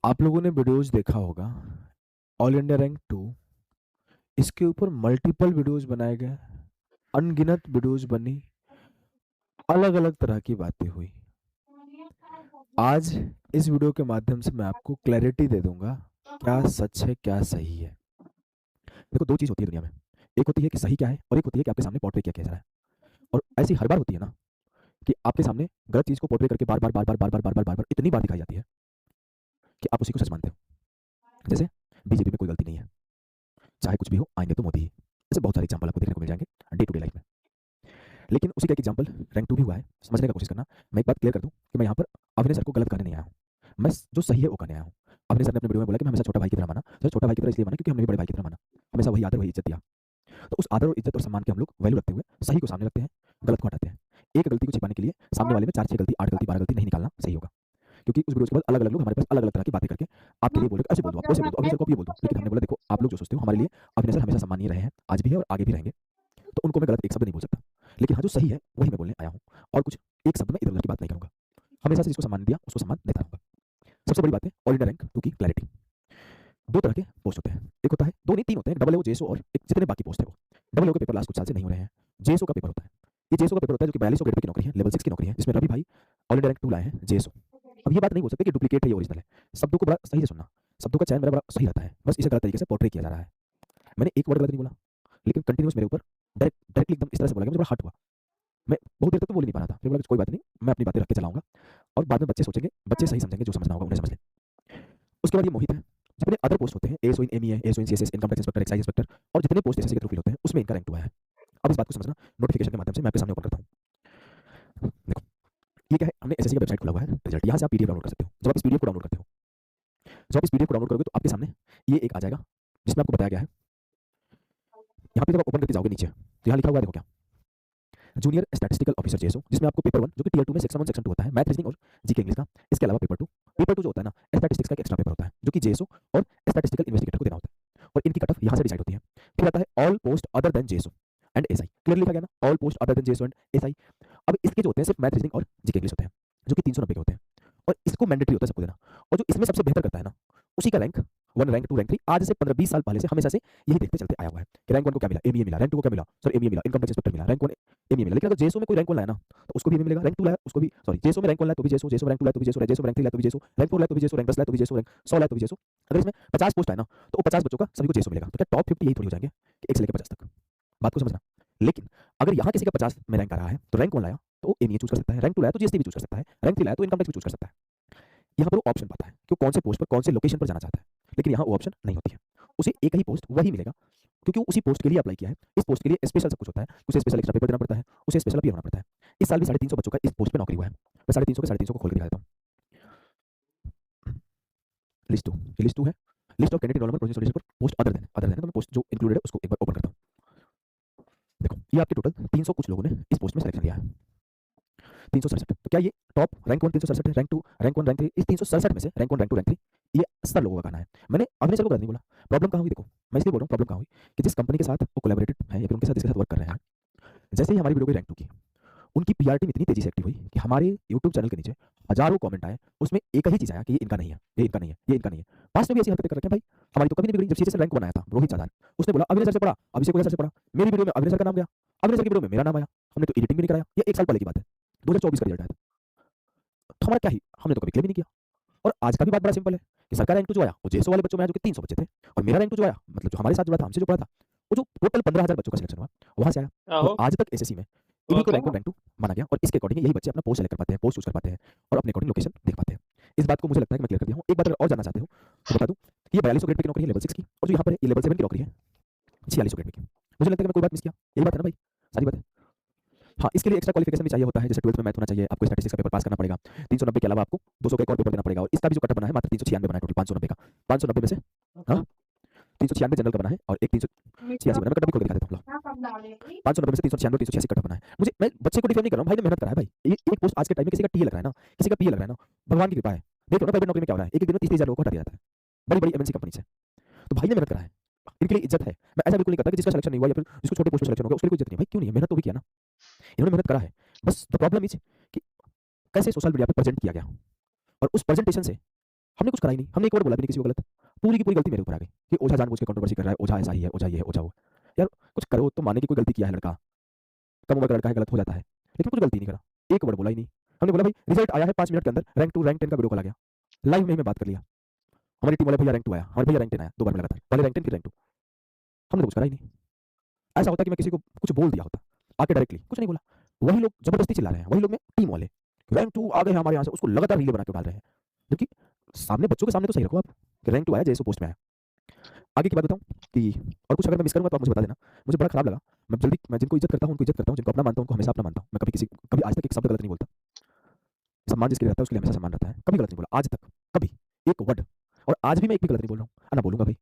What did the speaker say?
आप लोगों ने वीडियोस देखा होगा ऑल इंडिया रैंक 2। इसके ऊपर मल्टीपल वीडियोस बनाए गए, अनगिनत वीडियोस बनी, अलग अलग तरह की बातें हुई। आज इस वीडियो के माध्यम से मैं आपको क्लैरिटी दे दूंगा क्या सच है क्या सही है। देखो, दो चीज होती है दुनिया में। एक होती है कि सही क्या है और एक होती है कि आपके सामने पोर्ट्रे क्या किया जा रहा है। और ऐसी हर बार होती है ना कि आपके सामने गलत चीज को पोर्ट्रे करके बार बार बार बार बार बार बार बार बार बार इतनी बार दिखाई जाती है कि आप उसी को सच मानते हो। जैसे बीजेपी में कोई गलती नहीं है, चाहे कुछ भी हो आएंगे तो मोदी ही। ऐसे बहुत सारे एग्जाम्पल आपको देखने को मिल जाएंगे डे टू डे लाइफ में। लेकिन उसी का एक एग्जाम्पल रैंक 2 भी हुआ है। समझने का कोशिश करना। मैं एक बात क्लियर कर दूं कि मैं यहाँ पर अभिनय सर को गलत करने नहीं आया हूँ। मैं जो सही है वो करने आया हूँ। अभिनय सर ने अपने वीडियो में बोला कि मैं हमेशा छोटा भाई की तरह माना। सर, छोटा भाई की तरह इसलिए माना क्योंकि हमने भी बड़े भाई की तरह माना। हमेशा वही आदर वही इज्जत दिया। तो उस आदर और इज्जत और सम्मान के हम लोग वैल्यू रखते हुए सही को सामने रखते हैं, गलत को हटाते हैं। एक गलती को छिपाने के लिए सामने वाले में 4-6 गलती, 8 गलती, 12 गलती नहीं निकालना सही होगा। क्योंकि उस वीडियो के बाद अलग अलग लोग हमारे पास अलग अलग तरह की बातें करके आपके लिए बोले ऐसे बोल दो, आप वैसे बोल दो, अभिनय सर को आप ये बोल दो। लेकिन हमने बोला देखो, आप लोग जो सोचते हो हमारे लिए अभिनय सर हमेशा सम्मानीय रहे हैं, आज भी है और आगे भी रहेंगे। तो उनको मैं गलत एक शब्द नहीं बोल सकता। लेकिन हाँ, जो सही है वही मैं बोलने आया हूँ। और कुछ एक शब्द में इधर उधर की बात नहीं करूंगा। हमेशा से जिसको सम्मान दिया उसको सम्मान देता रहूंगा। सबसे बड़ी बात है ऑल इंडिया रैंक 2 की क्लैरिटी। दो तरह के पोस्ट होते हैं। एक होता है, दो नहीं तीन होते हैं, डबल ओ, जेएसओ और एक जितने बाकी पोस्ट है वो। डबल ओ के पेपर लास्ट कुछ साल से नहीं हो रहे हैं। जेएसओ का पेपर होता है। ये जेएसओ का पेपर होता है जो कि 4200 ग्रेड पे की नौकरी है, लेवल 6 की नौकरी है, जिसमें रवि भाई ऑल इंडिया रैंक 2 लाए हैं जेएसओ। अब ये बात नहीं बोल सकते कि डुप्लीकेट है ये ओरिजिनल है। शब्दों को बड़ा सही से सुनना। शब्दों का चयन मेरा बड़ा सही रहता है, बस इसे गलत तरीके से पोर्ट्रे किया जा रहा है। मैंने एक वर्ड गलत नहीं बोला, लेकिन कंटिन्यूस मेरे ऊपर डायरेक्टली एकदम इस तरह से बोला गया, मुझे बड़ा हर्ट हुआ। मैं बहुत देर तक तो बोल नहीं पा रहा था, फिर बोला कि कोई बात नहीं, मैं अपनी बातें रख के चलाऊंगा और बाद में बच्चे सोचेंगे, बच्चे सही समझेंगे, जो समझना होगा उन्हें समझ ले। उसके बाद ये मोहित है। जितने अदर पोस्ट होते हैं, ASO in MEA, ASO in CSS, income tax inspector, excise inspector और जितने पोस्ट एसएससी के थ्रू फिल होते हैं उसमें इनका रैंक 2 आया है। अब इस बात को समझना, नोटिफिकेशन के माध्यम से मैं आपके सामने ओपन करता हूँ। देखो, ये क्या है, हमने एसएससी का वेबसाइट खोला हुआ है, रिजल्ट यहाँ से आप पीडीएफ डाउनलोड कर सकते हो। जब आप इस पीडीएफ को डाउनलोड करते हो, जब आप इस पीडीएफ को डाउनलोड करोगे तो आपके सामने ये एक आ जाएगा जिसमें आपको बताया गया है। यहाँ पे जब आप ओपन करके जाओगे नीचे तो यहाँ लिखा हुआ है, देखो क्या, जूनियर स्टैटिस्टिकल ऑफिसर जेएसओ, जिसमें आपको पेपर 1 जो कि टियर 2 में सेक्शन 1 सेक्शन 2 होता है, मैथ रीजनिंग और जीके इंग्लिश का। इसके अलावा पेपर 2 जो होता है ना, स्टैटिस्टिक्स का एक एक्स्ट्रा पेपर होता है जो कि जेएसओ और स्टैटिस्टिकल इन्वेस्टिगेटर को देना होता है। और इनकी कट ऑफ यहाँ से डिसाइड होती है। फिर आता है all post other than JSO and SI. Clear लिखा गया ना, all post other than JSO and SI. अब इसके जो होते हैं सिर्फ मैथ रीजनिंग और जीके इंग्लिश होते हैं, जो कि 390 के होते हैं। और इसको मैंडेटरी होता है सबको देना। और जो इसमें सबसे बेहतर करता है ना, उसी का रैंक 1, रैंक 2, रैंक 3 आज से 15-20 साल पहले से हमेशा से यही देखते चलते आया हुआ है कि रैंक 1 को क्या मिला, एमईए मिला, रैंक 2 को क्या मिला, सर एमईए मिला, इनकम टैक्स इंस्पेक्टर मिला, रैंक 1 एमईए मिला। लेकिन अगर जेएसओ में कोई रैंक 1 लाया ना तो उसको भी एमईए मिलेगा, रैंक 2 लाया उसको भी, सॉरी, जेएसओ में रैंक 1 लाया तो भी जेएसओ, जेएसओ में रैंक 2 लाया तो भी जेएसओ, जेएसओ में रैंक 3 लाया तो भी जेएसओ, रैंक 4 लाया तो भी जेएसओ, रैंक 10 लाया तो भी जेएसओ, रैंक 100 लाया तो भी जेएसओ। अगर इसमें 50 पोस्ट है ना तो 50 बच्चों का सभी को जेएसओ मिलेगा। तो क्या टॉप 50 यही थोड़ी हो जाएंगे कि 1 से लेकर 50 तक? बात को समझना। लेकिन अगर यहाँ किसी का 50 में रैंक आ रहा है तो रैंक 1 लाया तो एमईए चूज कर सकता है, रैंक 2 लाया तो जीएसटी भी चूज कर सकता है, रैंक 3 लाया तो इनकम टैक्स भी चूज कर सकता है। यहाँ पर वो ऑप्शन पाता है कि वो कौन से पोस्ट पर कौन से लोकेशन पर जाना चाहता है। लेकिन यहाँ वो ऑप्शन नहीं होती है, उसे एक ही पोस्ट वही मिलेगा क्योंकि वो उसी पोस्ट के लिए अप्लाई किया है। इस पोस्ट के लिए स्पेशल सब कुछ होता है, उसे स्पेशल एक्स्ट्रा पेपर देना पड़ता है, उसे स्पेशल अपीयर होना पड़ता है। इस साल भी 350 बच्चों का इस पोस्ट पे नौकरी हुआ है। मैं 350 के 350 को खोल के दिखा देता हूँ। लिस्ट 2, ये लिस्ट 2 है, list of candidate enrolment process पर पोस्ट अदर देन तो मैं पोस्ट जो इंक्लूडेड है उसको एक बार ओपन करता हूँ। देखो, ये आपके टोटल 300 कुछ लोगों ने इस पोस्ट में सिलेक्शन लिया है, 367। तो क्या ये टॉप रैंक 1 367 है, रैंक 2, रैंक 1, रैंक 3, इस 367 में से रैंक 1, रैंक 2, रैंक 3 ये 70 लोगों का गाना है। मैंने अभिनय सर को गलत नहीं बोला। प्रॉब्लम कहाँ हुई देखो, मैं इसलिए बोल रहा हूँ प्रॉब्लम कहाँ हुई कि जिस कंपनी के साथ वो कोलैबोरेटेड है या फिर उनके साथ जिसके साथ वर्क कर रहे हैं, जैसे ही हमारी वीडियो को रैंक 2 की, उनकी पीआर टीम इतनी तेजी से एक्टिव हुई कि हमारे यूट्यूब चैनल के नीचे हजारों कमेंट आए, उसमें एक ही चीज आया कि ये इनका नहीं है, ये इनका नहीं है, ये इनका नहीं है। पास्ट में भी ऐसी हरकतें कर रखे हैं भाई। हमारी तो कभी नहीं बिगड़ी। जब सीजे से रैंक 1 आया था रोहित चादार, उसने बोला अभिनय सर से पढ़ा, अभिषेक सर से पढ़ा, मेरी वीडियो में अभिनय सर का नाम गया, अभिनय सर की वीडियो में मेरा नाम आया, हमने तो एडिटिंग भी नहीं कराया। ये 1 साल पहले की बात है, 2024 का रिजल्ट आया था। तो हमारा क्या ही, हमने तो कभी क्लेम ही नहीं किया। और आज का भी बात बड़ा सिंपल है कि सरकार रैंक 2 जो आया वो जेएसओ वाले बच्चों में आया जो कि 300 बच्चे थे, और मेरा रैंक 2 जो आया मतलब जो हमारे साथ जुड़ा था, हमसे जो पढ़ा था, वो जो टोटल 15,000 बच्चों का सिलेक्शन हुआ वहां से आया। और आहो, आज तक एसएससी में इन्हीं को रैंक 1, रैंक 2 माना गया और इसके अकॉर्डिंग यही बच्चे अपना पोस्ट सेलेक्ट कर पाते हैं, पोस्ट चूज कर पाते हैं और अपने अकॉर्डिंग लोकेशन देख पाते हैं। इस बात को मुझे लगता है कि मैं क्लियर कर दिया हूँ। एक बात अगर और जानना चाहते हो तो बता दूं कि ये 4200 ग्रेड पे की नौकरी है, लेवल 6 की, और जो यहाँ पर ये लेवल 7 की नौकरी है 4600 ग्रेड पे की। मुझे लगता है कि मैं कोई बात मिस किया, यही बात है ना भाई, सारी बात है। हाँ, इसके लिए एक्स्ट्रा क्वालिफिकेशन भी चाहिए होता है, जैसे 12th में मैथ होना चाहिए, आपको स्टैटिस्टिक्स का पेपर पास करना पड़ेगा, 390 के अलावा आपको 200 का एक और पेपर देना पड़ेगा। और इसका भी जो कट बना है मात्र 396 बना है, टोटल 590 का। 590 में से हाँ 396 जनरल का बना है और एक 386 बना है। मैं कट भी खोल के दिखा देता हूँ। 590 में से 396 386 कट बना है। मुझे, मैं बच्चे को डिफेंड नहीं कर रहा हूँ भाई, ने मेहनत करा है भाई। एक पोस्ट आज के टाइम में किसी का टीए लग रहा है ना, किसी का पीए लग रहा है ना, भगवान की कृपा है। देख लो ना प्राइवेट नौकरी में क्या हो रहा है, एक दिन में 30,000 लोगों को हटा दिया जाता है बड़ी बड़ी एमएनसी कंपनी से। तो भाई ने मेहनत करा है, इनके लिए इज्जत है। मैं ऐसा बिल्कुल नहीं करता कि जिसका सिलेक्शन नहीं हुआ या फिर जिसको छोटे पोस्ट में सिलेक्शन होगा उसके लिए कोई इज्जत नहीं है भाई। क्यों नहीं है, मेहनत तो भी किया ना, इन्होंने मेहनत करा है। बस द प्रॉब्लम इज कि कैसे सोशल मीडिया पे प्रेजेंट किया गया और उस प्रेजेंटेशन से हमने कुछ करा ही नहीं, हमने एक वर्ड बोला भी नहीं किसी को गलत। पूरी की पूरी गलती मेरे ऊपर आ गई कि ओझा जानबूझ के कंट्रोवर्सी कर रहा है, ओझा ऐसा ही है, ओझा ये है, ओझा वो। यार कुछ करो तो माने कि कोई गलती किया है लड़का, कम उम्र का लड़का है, गलत हो जाता है, लेकिन कुछ गलती नहीं करा, एक वर्ड बोला ही नहीं। हमने बोला भाई रिजल्ट आया है 5 मिनट के अंदर, रैंक 2 रैंक 10 का वीडियो कॉल आ गया, लाइव में ही मैं बात कर लिया। हमारी टीम वाले भैया रैंक 2 आया, हमारे भैया रैंक 10 आया, 2 बार में लगातार, पहले रैंक 10 फिर रैंक 2। हमने कुछ करा ही नहीं। ऐसा होता कि मैं किसी को कुछ बोल दिया होता, आके डायरेक्टली कुछ नहीं बोला, वही लोग जबरदस्ती चिल्ला रहे हैं, वही लोग में टीम वाले रैंक 2 आ गए हमारे यहाँ से, उसको लगातार रीले बना के डाल रहे हैं। जबकि सामने बच्चों के सामने तो सही रखो आप कि रैंक 2 आया जैसे पोस्ट में आया। आगे की बात बताऊं कि और कुछ अगर मैं मिस करूंगा तो आप मुझे बता देना। मुझे बड़ा खराब लगा, मैं जिनको इज्जत करता हूं उनको इज्जत करता हूं, जिनको अपना मानता हूं उनको हमेशा अपना मानता हूं। मैं कभी आज तक एक शब्द गलत नहीं बोलता, सम्मान जिसके लिए रहता है उसके लिए हमेशा सम्मान रहता है, कभी गलत नहीं बोला आज तक, कभी एक वर्ड। और आज भी मैं एक भी गलत नहीं बोल रहा हूं, ना बोलूंगा भाई।